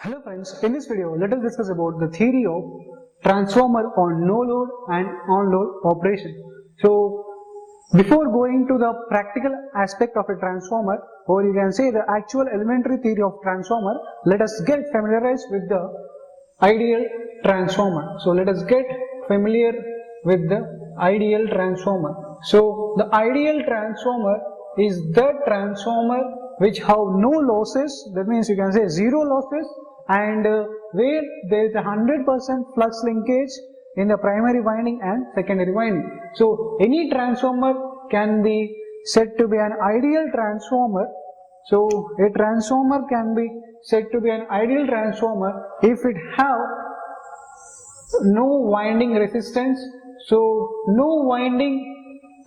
Hello friends, in this video let us discuss about the theory of transformer on no load and on load operation. So before going to the practical aspect of a transformer, or you can say the actual elementary theory of transformer, let us get familiarized with the ideal transformer. So let us get familiar with the ideal transformer. So the ideal transformer is the transformer which have no losses, that means you can say zero losses, and where there is 100% flux linkage in the primary winding and secondary winding. So any transformer can be said to be an ideal transformer. So a transformer can be said to be an ideal transformer if it have no winding resistance. So no winding,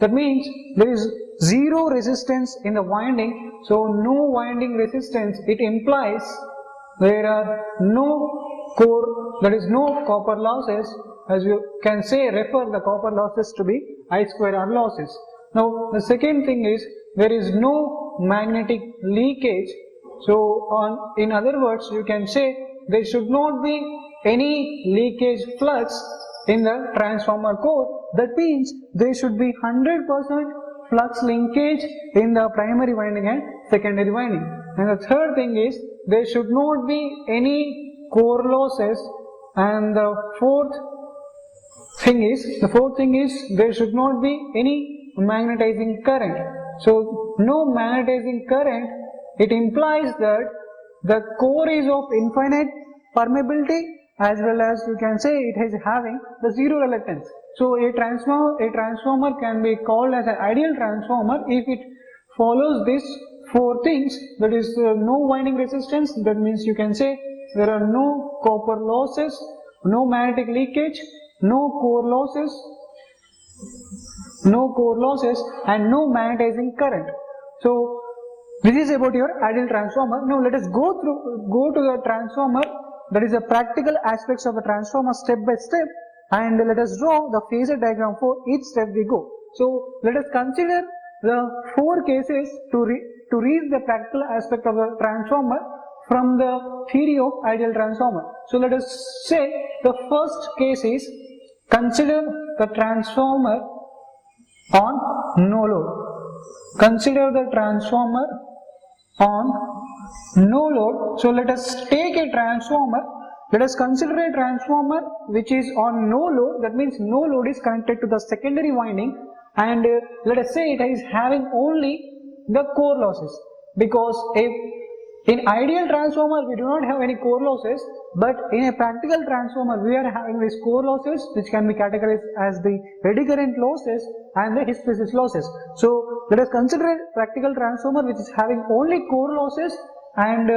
that means there is zero resistance in the winding. So no winding resistance, it implies there are no core, that is no copper losses. As you can say, refer the copper losses to be I square R losses. Now the second thing is there is no magnetic leakage. So in other words, you can say there should not be any leakage flux in the transformer core. That means there should be 100% flux linkage in the primary winding and secondary winding. And the third thing is there should not be any core losses. And the fourth thing is there should not be any magnetizing current. So no magnetizing current, it implies that the core is of infinite permeability, as well as you can say it is having the zero reluctance. So a transformer can be called as an ideal transformer if it follows these four things, that is no winding resistance, that means you can say there are no copper losses, no magnetic leakage, no core losses and no magnetizing current. So this is about your ideal transformer. Now let us go to the transformer, that is the practical aspects of a transformer step by step, and let us draw the phasor diagram for each step we go. So let us consider the four cases to reach the practical aspect of the transformer from the theory of ideal transformer. So let us say the first case is consider the transformer on no load. Consider the transformer on no load. So let us take a transformer. Let us consider a transformer which is on no load. That means no load is connected to the secondary winding, and let us say it is having only the core losses, because in ideal transformer we do not have any core losses, but in a practical transformer we are having these core losses, which can be categorized as the eddy current losses and the hysteresis losses. So let us consider a practical transformer which is having only core losses and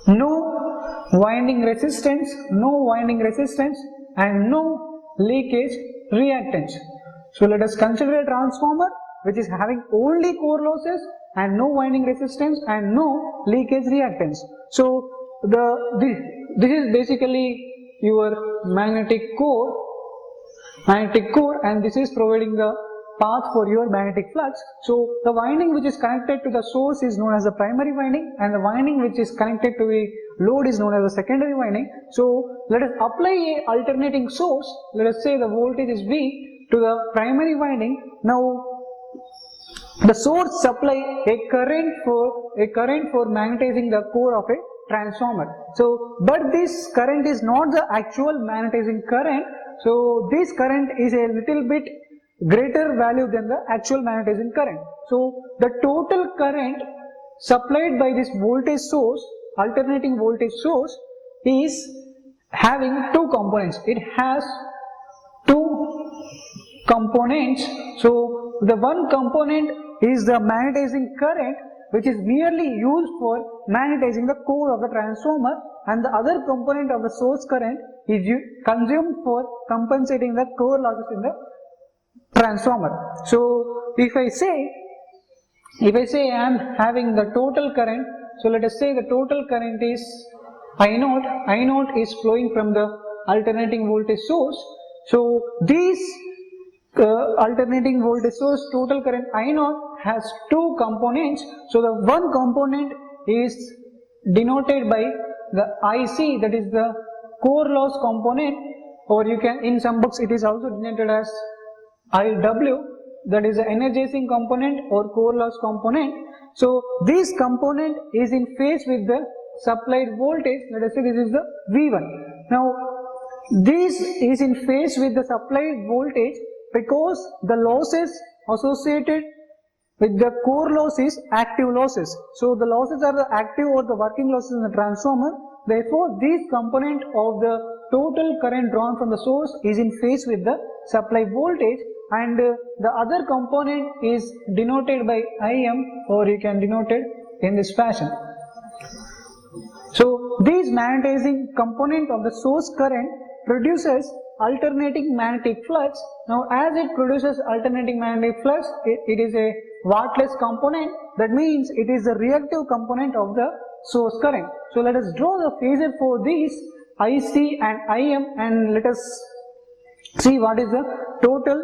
no winding resistance and no leakage reactance. So let us consider a transformer which is having only core losses and no winding resistance and no leakage reactance. So this is basically your magnetic core, and this is providing the path for your magnetic flux. So the winding which is connected to the source is known as the primary winding, and the winding which is connected to the load is known as the secondary winding. So let us apply a alternating source. Let us say the voltage is V to the primary winding. Now the source supply a current for magnetizing the core of a transformer. So but this current is not the actual magnetizing current. So this current is a little bit greater value than the actual magnetizing current. So the total current supplied by this voltage source, alternating voltage source, is having two components. It has two components. So the one component is the magnetizing current, which is merely used for magnetizing the core of the transformer, and the other component of the source current is consumed for compensating the core losses in the transformer. So if I say I am having the total current, so let us say the total current is I naught is flowing from the alternating voltage source. So this alternating voltage source total current I naught has two components. So the one component is denoted by the IC, that is the core loss component, or you can, in some books it is also denoted as IW, that is the energizing component or core loss component. So this component is in phase with the supplied voltage. Let us say this is the V1. Now this is in phase with the supplied voltage because the losses associated with the core loss is active losses. So the losses are the active or the working losses in the transformer. Therefore, this component of the total current drawn from the source is in phase with the supply voltage, and the other component is denoted by IM, or you can denote it in this fashion. So this magnetizing component of the source current produces alternating magnetic flux. Now as it produces alternating magnetic flux, it is a wattless component. That means it is the reactive component of the source current. So let us draw the phasor for these IC and IM, and let us see what is the total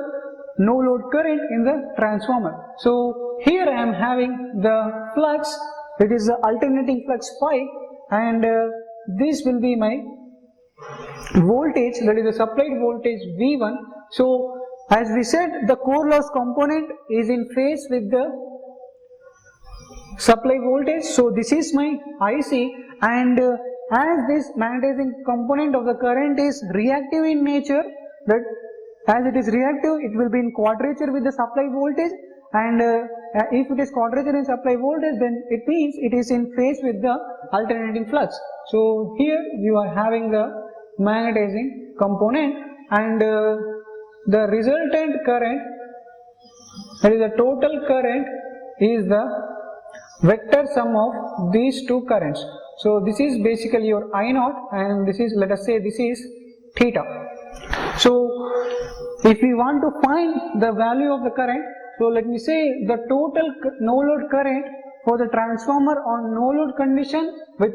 no load current in the transformer. So here I am having the flux, it is the alternating flux phi, and this will be my voltage, that is the supplied voltage V1. So as we said, the core loss component is in phase with the supply voltage. So this is my IC, and as this magnetizing component of the current is reactive in nature, that as it is reactive, it will be in quadrature with the supply voltage, and if it is quadrature in supply voltage, then it means it is in phase with the alternating flux. So here you are having the magnetizing component, and the resultant current, that is the total current, is the vector sum of these two currents. So this is basically your I0, and this is, let us say this is theta. So if we want to find the value of the current, so let me say the total no load current for the transformer on no load condition with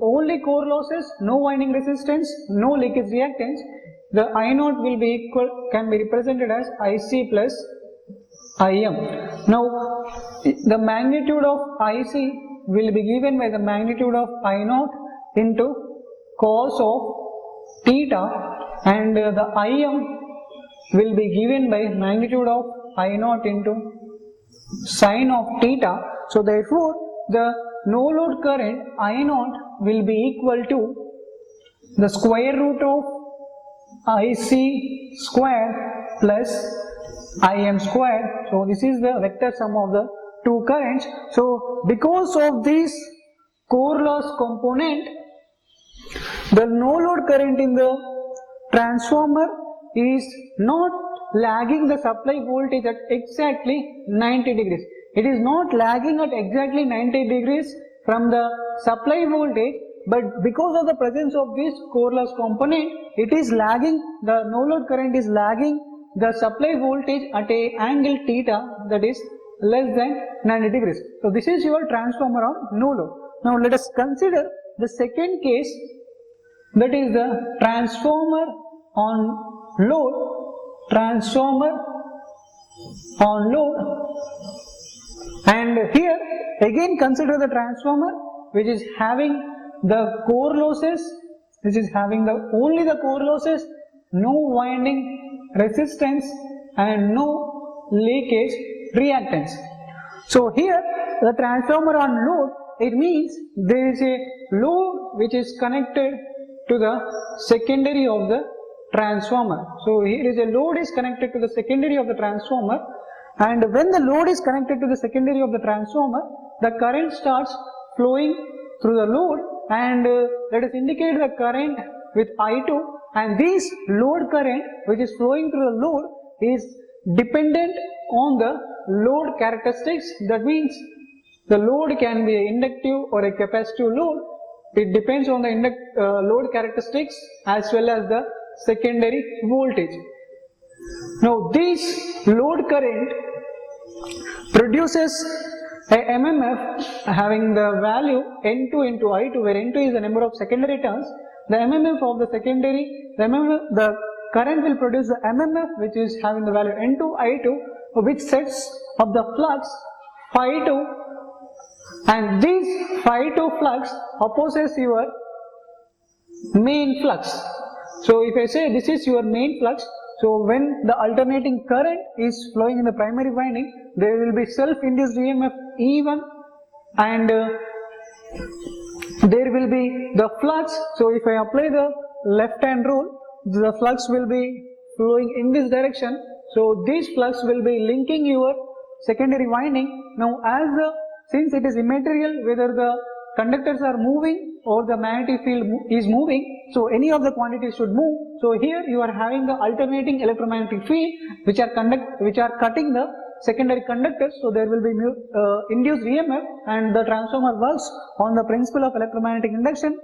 only core losses, no winding resistance, no leakage reactance, the I0 will be equal, can be represented as IC plus IM. Now the magnitude of IC will be given by the magnitude of I0 into cos of theta, and the IM will be given by magnitude of I0 into sine of theta. So therefore the no load current I0 will be equal to the square root of IC square plus IM square. So this is the vector sum of the two currents. So because of this core loss component, the no load current in the transformer is not lagging the supply voltage at exactly 90 degrees. It is not lagging at exactly 90 degrees from the supply voltage, but because of the presence of this core loss component, it is lagging, the no load current is lagging the supply voltage at a angle theta, that is less than 90 degrees. So this is your transformer on no load. Now let us consider the second case, that is the transformer on load, transformer on load, and here again consider the transformer which is having the core losses, which is having the only the core losses, no winding resistance and no leakage reactance. So here the transformer on load, it means there is a load which is connected to the secondary of the transformer. So here is a load is connected to the secondary of the transformer, and when the load is connected to the secondary of the transformer, the current starts flowing through the load, and let us indicate the current with I2, and this load current which is flowing through the load is dependent on the load characteristics. That means the load can be an inductive or a capacitive load. It depends on the load characteristics as well as the secondary voltage. Now this load current produces a MMF having the value N2 into I2, where N2 is the number of secondary turns. The MMF of the secondary, the current will produce the MMF which is having the value N2 I2, which sets up the flux phi2 and this phi 2 flux opposes your main flux. So if I say this is your main flux, so when the alternating current is flowing in the primary winding, there will be self-induced EMF E1 and there will be the flux. So if I apply the left hand rule, the flux will be flowing in this direction. So this flux will be linking your secondary winding. Now since it is immaterial whether the conductors are moving or the magnetic field is moving, so any of the quantities should move. So here you are having the alternating electromagnetic field which are cutting the secondary conductors, so there will be induced EMF, and the transformer works on the principle of electromagnetic induction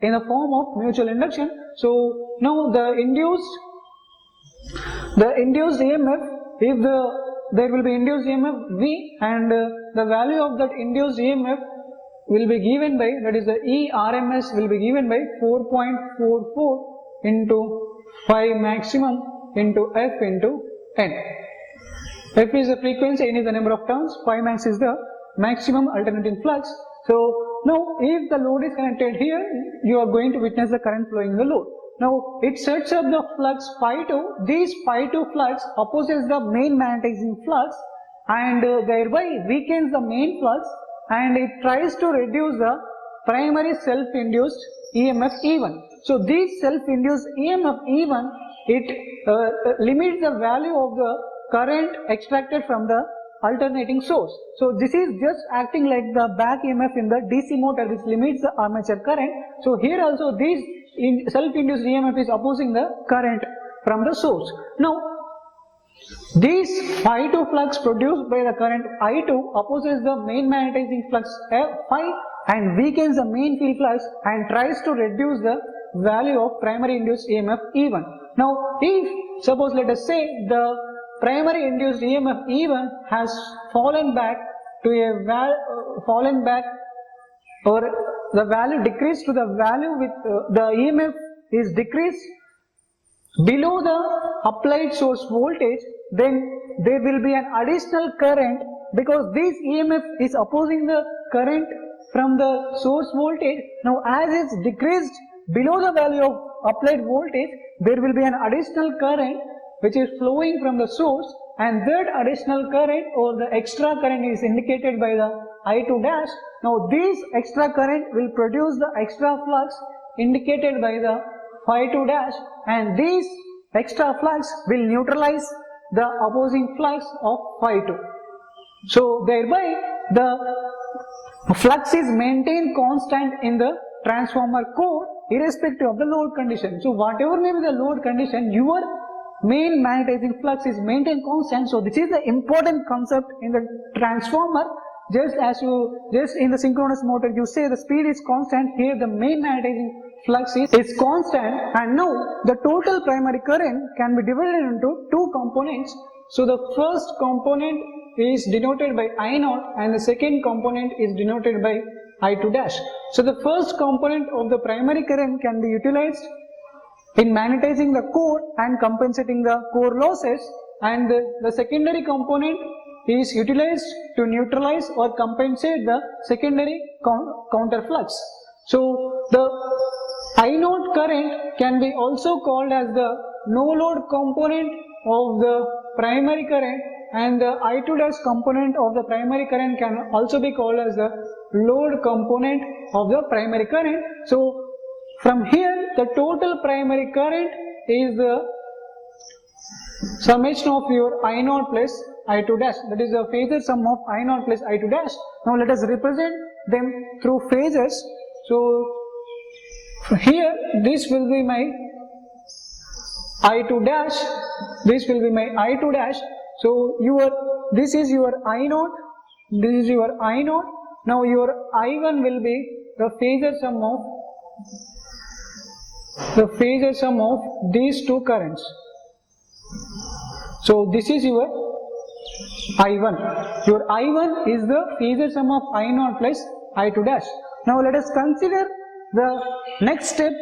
in the form of mutual induction. So now the induced EMF, if there will be induced EMF V, and the value of that induced EMF will be given by, that is the E RMS will be given by 4.44 into phi maximum into F into N. F is the frequency, N is the number of turns, phi max is the maximum alternating flux. So now if the load is connected here, you are going to witness the current flowing in the load. Now it sets up the flux phi 2, this phi 2 flux opposes the main magnetizing flux and thereby weakens the main flux, and it tries to reduce the primary self-induced EMF E1. So this self-induced EMF E1, it limits the value of the current extracted from the alternating source. So this is just acting like the back EMF in the DC motor which limits the armature current. So here also this self-induced EMF is opposing the current from the source. Now this phi 2 flux produced by the current I2 opposes the main magnetizing flux phi and weakens the main field flux and tries to reduce the value of primary induced EMF E1. Now if suppose let us say the primary induced EMF E1 has fallen back to or the value decreased to the value with the EMF is decreased below the applied source voltage, then there will be an additional current because this EMF is opposing the current from the source voltage. Now as it's decreased below the value of applied voltage, there will be an additional current which is flowing from the source, and that additional current or the extra current is indicated by the I2 dash. Now this extra current will produce the extra flux indicated by the phi 2 dash, and this extra flux will neutralize the opposing flux of phi 2. So thereby the flux is maintained constant in the transformer core irrespective of the load condition. So whatever may be the load condition, your main magnetizing flux is maintained constant. So this is the important concept in the transformer. Just in the synchronous motor you say the speed is constant, here the main magnetizing flux is constant, and now the total primary current can be divided into two components. So the first component is denoted by I0 and the second component is denoted by I2 dash. So the first component of the primary current can be utilized in magnetizing the core and compensating the core losses, and the secondary component is utilized to neutralize or compensate the secondary counter flux. So the I0 current can be also called as the no load component of the primary current, and the I2 dash component of the primary current can also be called as the load component of the primary current. So from here the total primary current is the summation of your I0 plus I2 dash, that is the phasor sum of I0 plus I2 dash. Now let us represent them through phasors. So here this will be my I2 dash, this will be my I2 dash. So this is your I0, this is your I0. Now your I1 will be the phasor sum of these two currents. So this is your I1. Your I1 is the phasor sum of I0 plus I2 dash. Now let us consider the next step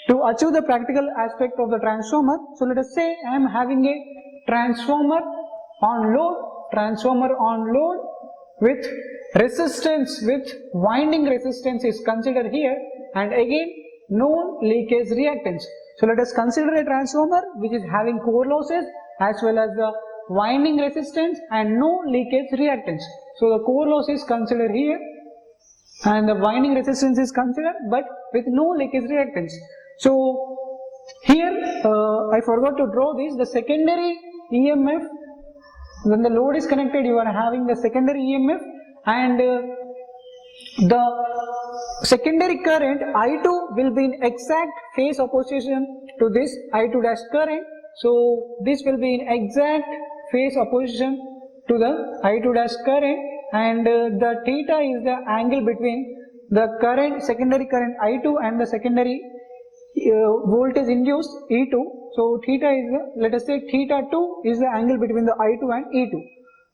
to achieve the practical aspect of the transformer. So let us say I am having a transformer on load with resistance with winding resistance is considered here, and again no leakage reactance. So let us consider a transformer which is having core losses as well as the winding resistance and no leakage reactance. So the core loss is considered here and the winding resistance is considered, but with no leakage reactance. So here I forgot to draw this. The secondary EMF, when the load is connected, you are having the secondary EMF, and the secondary current I2 will be in exact phase opposition to this I2 dash current. So this will be in exact phase opposition to the I2 dash current, and the theta is the angle between the current, secondary current I2 and the secondary voltage induced E2. So theta is the, let us say theta 2 is the angle between the I2 and E2.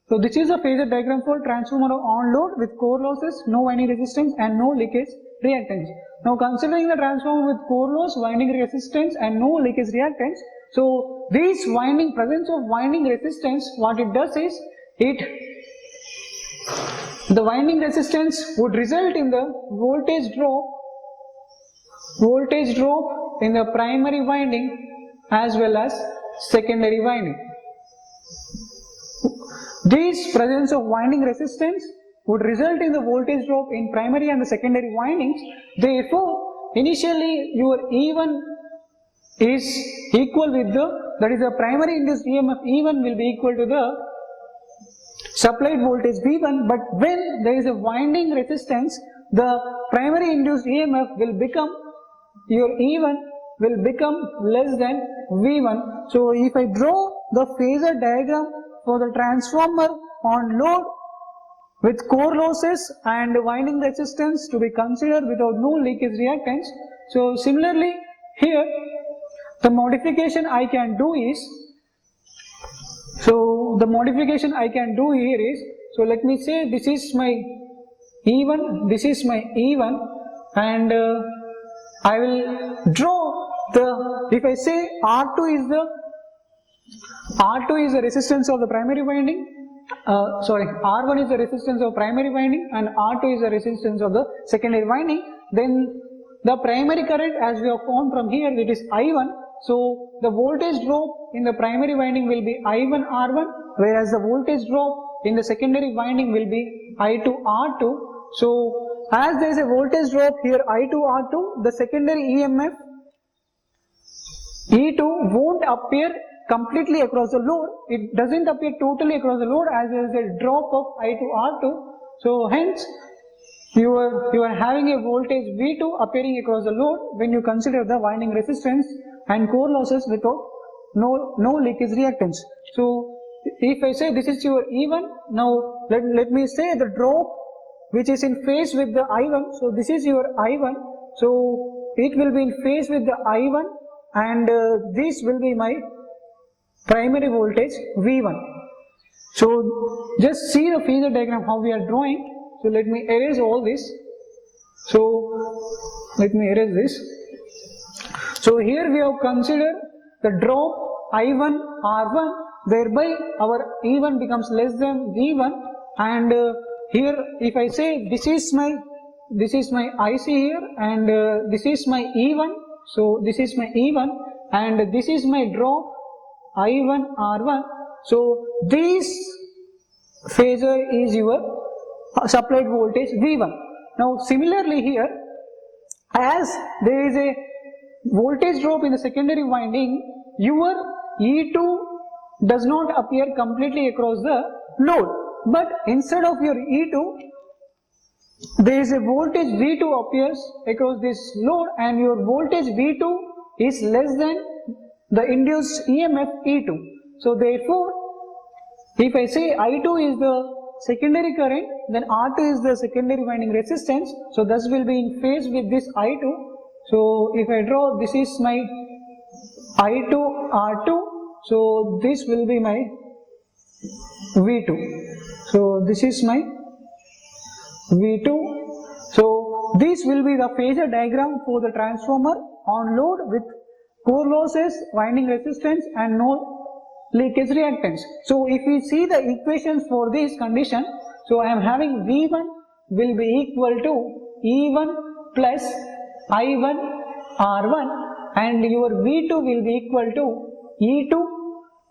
So this is a phasor diagram for transformer on load with core losses, no winding resistance and no leakage reactance. Now considering the transformer with core loss, winding resistance and no leakage reactance, so this presence of winding resistance, what it does is, the winding resistance would result in the voltage drop in the primary winding as well as secondary winding. This presence of winding resistance would result in the voltage drop in primary and the secondary windings. Therefore, initially your E1 is equal with that is the primary induced EMF E1 will be equal to the supplied voltage V1, but when there is a winding resistance, the primary induced EMF will become, your E1 will become less than V1. So if I draw the phasor diagram for the transformer on load with core losses and winding resistance to be considered without no leakage reactance. So similarly here the modification I can do is, so let me say this is my E1, this is my E1, and I will draw the, if I say R2 is the resistance of the primary winding, R1 is the resistance of primary winding and R2 is the resistance of the secondary winding, then the primary current, as we have found from here, it is I1. So the voltage drop in the primary winding will be I1 R1, whereas the voltage drop in the secondary winding will be I2 R2. So as there is a voltage drop here I2 R2, the secondary EMF E2 won't appear completely across the load. It doesn't appear totally across the load as there is a drop of I2 R2. So hence you are having a voltage V2 appearing across the load when you consider the winding resistance and core losses without no leakage reactance. So if I say this is your E1, now let me say the drop which is in phase with the I1, so this is your I1, so it will be in phase with the I1, and this will be my primary voltage V1. So just see the phasor diagram how we are drawing. So let me erase all this. So let me erase this. So here we have considered the drop I1 R1, thereby our E1 becomes less than V1, and here if I say this is my IC here, and this is my E1, so this is my E1 and this is my drop I1 R1. So this phasor is your supplied voltage V1. Now similarly here, as there is a voltage drop in the secondary winding, your E2 does not appear completely across the load, but instead of your E2, there is a voltage V2 appears across this load, and your voltage V2 is less than the induced EMF E2. So therefore, if I say I2 is the secondary current, then R2 is the secondary winding resistance, so thus will be in phase with this I2. So if I draw, this is my I2 R2, so this will be my V2. So this is my V2. So this will be the phasor diagram for the transformer on load with core losses, winding resistance and no leakage reactance. So if we see the equations for this condition, So I am having V1 will be equal to E1 plus I1 R1, and your V2 will be equal to E2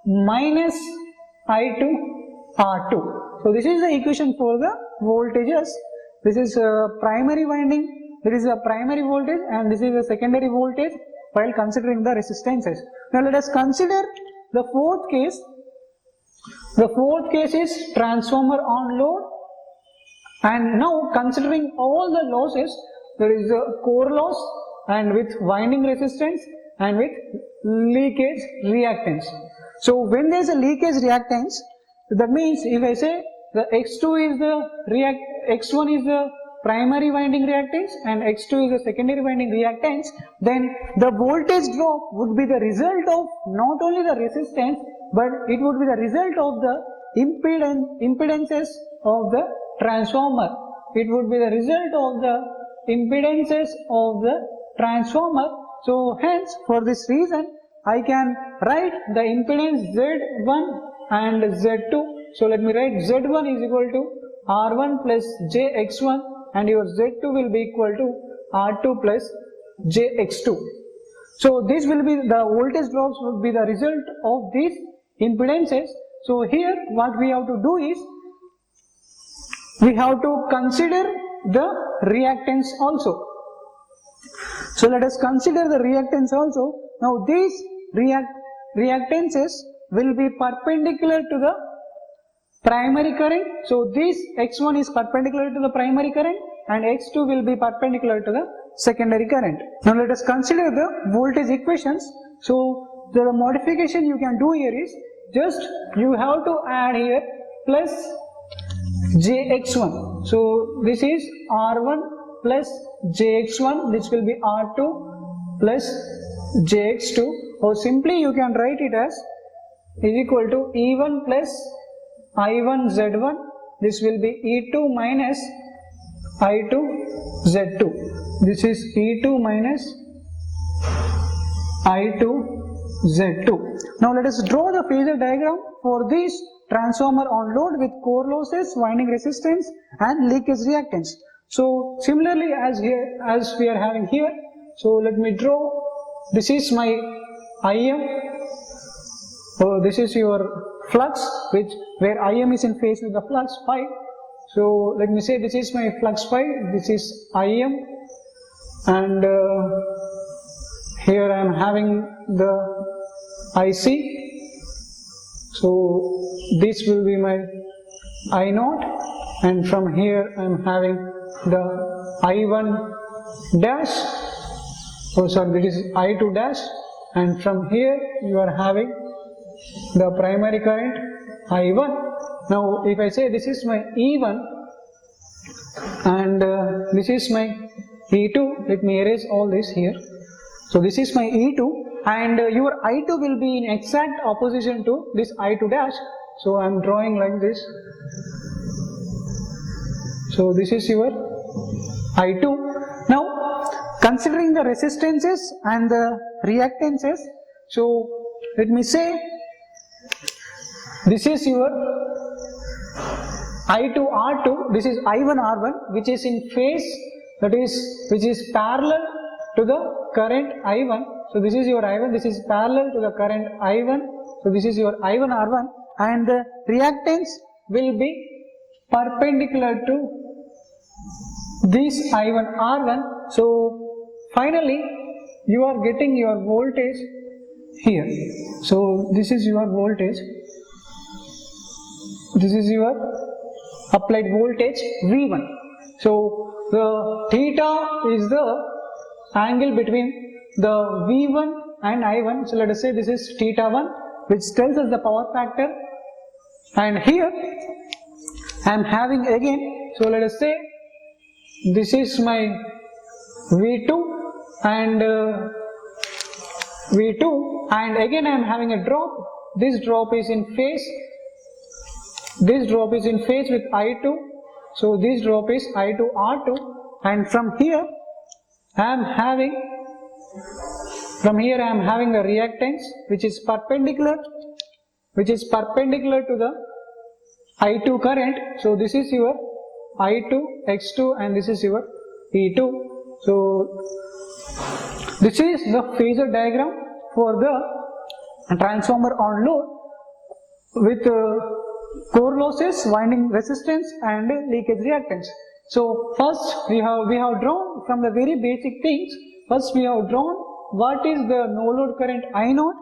minus I2 R2. So this is the equation for the voltages. This is a primary winding, there is a primary voltage, and this is a secondary voltage while considering the resistances. Now let us consider the fourth case. The fourth case is transformer on load, and now considering all the losses, there is a core loss and with winding resistance and with leakage reactance. So when there is a leakage reactance, that means if I say the X2 is the X1 is the primary winding reactance and X2 is the secondary winding reactance, then the voltage drop would be the result of not only the resistance, but it would be the result of the impedances of the transformer. It would be the result of the impedances of the transformer. So hence, for this reason, I can write the impedance Z1 and Z2. So let me write Z1 is equal to R1 plus JX1, and your Z2 will be equal to R2 plus JX2. So this will be the voltage drops will be the result of these impedances. So here what we have to do is we have to consider the reactance also. So let us consider the reactance also. Now these reactances will be perpendicular to the primary current. So this X1 is perpendicular to the primary current and X2 will be perpendicular to the secondary current. Now let us consider the voltage equations. So the modification you can do here is just you have to add here plus JX1. So this is R1 plus JX1, this will be R2 plus JX2, or simply you can write it as is equal to E1 plus I1 Z1, this will be E2 minus I2 Z2, this is E2 minus I2 Z2. Now let us draw the phasor diagram for this transformer on load with core losses, winding resistance and leakage reactance. So similarly as we are having here, so let me draw, this is my IM, this is your flux where IM is in phase with the flux phi. So let me say this is my flux phi, this is IM, and here I am having the IC. So this will be my I0, and from here I am having the I1 dash, oh sorry, this is I2 dash, and from here you are having the primary current I1. Now if I say this is my E1 and this is my E2, let me erase all this here. So this is my E2, and your I2 will be in exact opposition to this I2 dash. So I am drawing like this. So this is your I2. Now considering the resistances and the reactances, so let me say this is your I2 R2, this is I1 R1, which is in phase, that is which is parallel to the current I1. So this is your I1, this is parallel to the current I1. So this is your I1 R1, and the reactance will be perpendicular to this I1 R1. So finally you are getting your voltage here. So this is your voltage, this is your applied voltage V1. So the theta is the angle between the V1 and I1. So let us say this is theta 1, which tells us the power factor, and here I am having again, so let us say this is my V2 and V2, and again I am having a drop. This drop is in phase, this drop is in phase with I2. So this drop is I2 R2, and from here I am having a reactance which is perpendicular to the I2 current. So this is your I2, X2, and this is your E2. So this is the phasor diagram for the transformer on load with core losses, winding resistance, and leakage reactance. So first we have drawn from the very basic things. First we have drawn what is the no load current I0.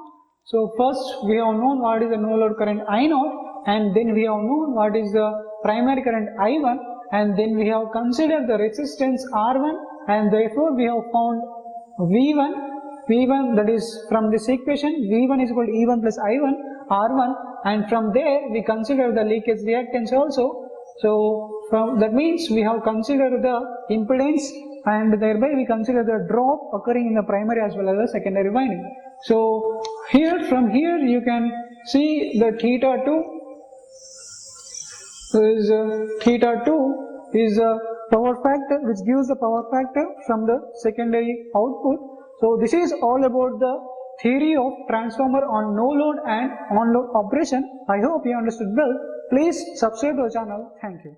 So first we have known what is the no load current I0, and then we have known what is the primary current I1, and then we have considered the resistance R1, and therefore we have found V1, that is from this equation, V1 is equal to E1 plus I1 R1, and from there we consider the leakage reactance also. So from that means we have considered the impedance, and thereby we consider the drop occurring in the primary as well as the secondary winding. So here, from here you can see the theta 2 is a power factor which gives the power factor from the secondary output. So this is all about the theory of transformer on no load and on load operation. I hope you understood well. Please subscribe to the channel. Thank you.